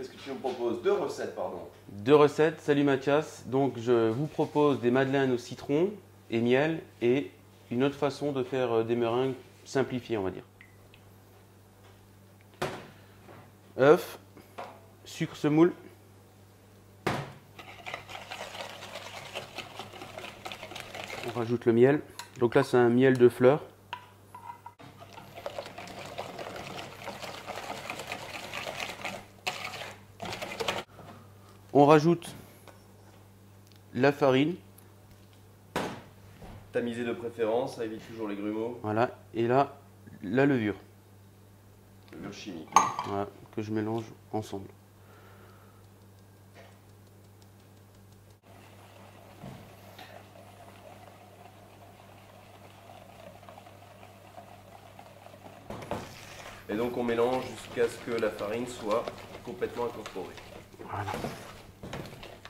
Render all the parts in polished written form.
qu'est-ce que tu nous proposes? Deux recettes, pardon. Deux recettes. Salut Mathias. Donc je vous propose des madeleines au citron et miel et une autre façon de faire des meringues simplifiées, on va dire. Œuf, sucre semoule. On rajoute le miel. Donc là c'est un miel de fleurs. On rajoute la farine. Tamisé de préférence, ça évite toujours les grumeaux. Voilà. Et là, la levure. Levure chimique. Voilà, que je mélange ensemble. Et donc on mélange jusqu'à ce que la farine soit complètement incorporée. Voilà.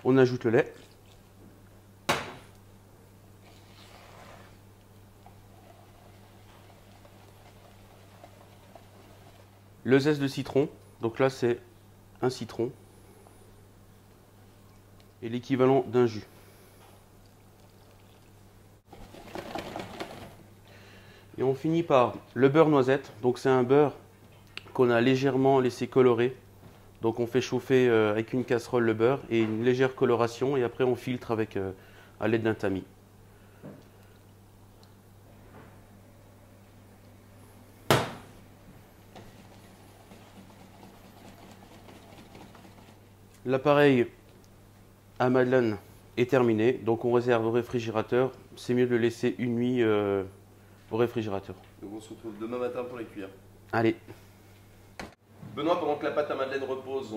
On ajoute le lait. Le zeste de citron. Donc là, c'est un citron. Et l'équivalent d'un jus. Et on finit par le beurre noisette. Donc c'est un beurre qu'on a légèrement laissé colorer. Donc on fait chauffer avec une casserole le beurre et une légère coloration et après on filtre avec, à l'aide d'un tamis. L'appareil à madeleine est terminé, donc on réserve au réfrigérateur. C'est mieux de le laisser une nuit au réfrigérateur. Donc on se retrouve demain matin pour les cuire. Allez. Benoît, pendant que la pâte à madeleine repose,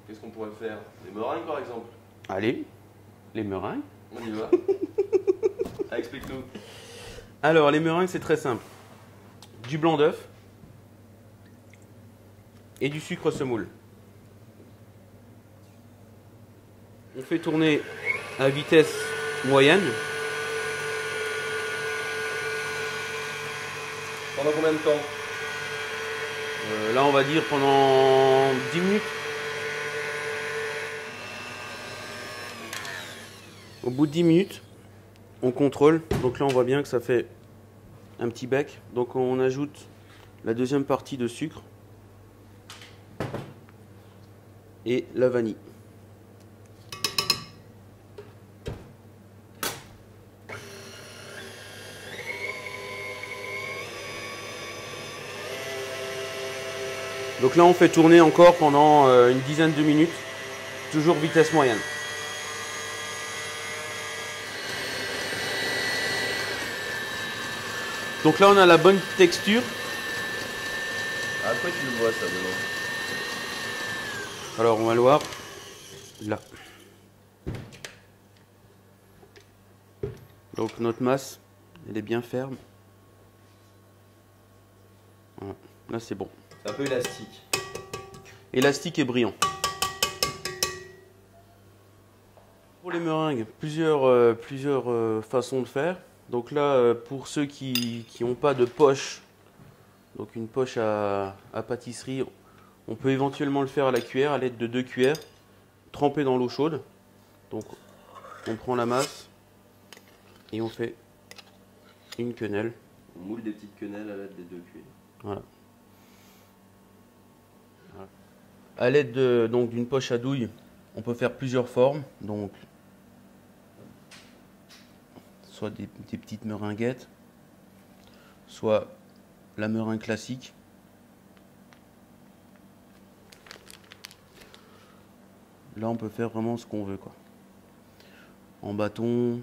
qu'est-ce qu'on pourrait faire? Des meringues par exemple? Allez, les meringues. On y va. Ah, explique-nous. Alors, les meringues, c'est très simple. Du blanc d'œuf et du sucre semoule. On fait tourner à vitesse moyenne. Pendant combien de temps? Là, on va dire pendant 10 minutes. Au bout de 10 minutes, on contrôle. Donc là, on voit bien que ça fait un petit bec. Donc on ajoute la deuxième partie de sucre et la vanille. Donc là, on fait tourner encore pendant une dizaine de minutes, toujours vitesse moyenne. Donc là, on a la bonne texture. Ah, quoi tu le vois ça, Benoît? Alors, on va le voir là. Donc notre masse, elle est bien ferme. Voilà. Là, c'est bon. C'est un peu élastique. Élastique et brillant. Pour les meringues, plusieurs façons de faire. Donc là, pour ceux qui n'ont pas de poche, donc une poche à pâtisserie, on peut éventuellement le faire à la cuillère, à l'aide de 2 cuillères, trempées dans l'eau chaude. Donc on prend la masse et on fait une quenelle. On moule des petites quenelles à l'aide des 2 cuillères. Voilà. À l'aide donc d'une poche à douille, on peut faire plusieurs formes. Donc, soit des petites meringuettes, soit la meringue classique. Là, on peut faire vraiment ce qu'on veut, quoi. En bâton.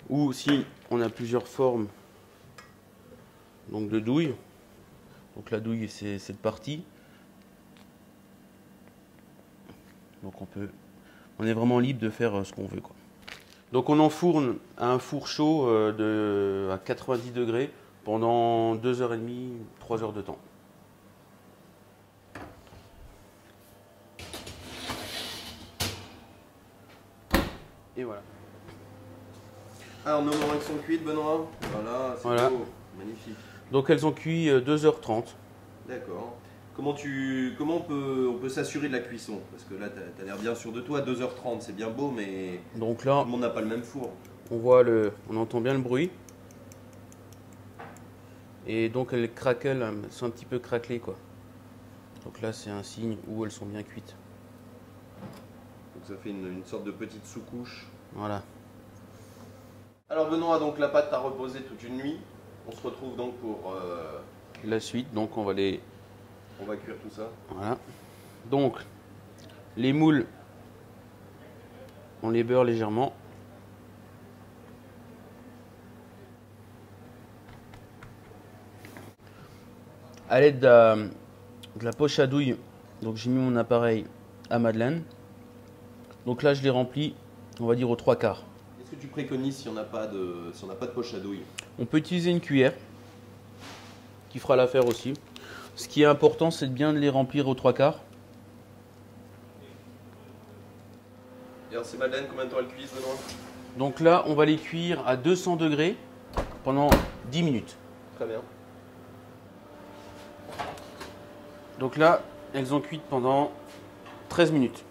Ou si on a plusieurs formes donc de douille. Donc la douille, c'est cette partie. Donc on est vraiment libre de faire ce qu'on veut, quoi. Donc on enfourne à un four chaud à 90 degrés pendant 2h30, 3 heures de temps. Et voilà. Alors nos meringues sont cuites, Benoît. Voilà, c'est Voilà. beau, magnifique. Donc elles ont cuit 2h30. D'accord. Comment on peut s'assurer de la cuisson? Parce que là, tu as l'air bien sûr de toi. 2h30, c'est bien beau, mais Donc tout là, le monde n'a pas le même four. on entend bien le bruit. Et donc elles craquellent, elles sont un petit peu craquelées quoi. Donc là c'est un signe où elles sont bien cuites. Donc ça fait une sorte de petite sous-couche. Voilà. Alors Benoît, donc la pâte a reposé toute une nuit. On se retrouve donc pour... La suite, donc on va cuire tout ça. Voilà. Donc les moules, on les beurre légèrement. À l'aide de la poche à douille, donc j'ai mis mon appareil à madeleine. Donc là je l'ai rempli, on va dire aux 3/4. Qu'est-ce que tu préconises si on n'a pas de poche à douille? On peut utiliser une cuillère qui fera l'affaire aussi. Ce qui est important, c'est de bien les remplir aux 3/4. Et alors ces madeleines, combien de temps elles cuisent, Benoît? Donc là, on va les cuire à 200 degrés pendant 10 minutes. Très bien. Donc là, elles ont cuit pendant 13 minutes.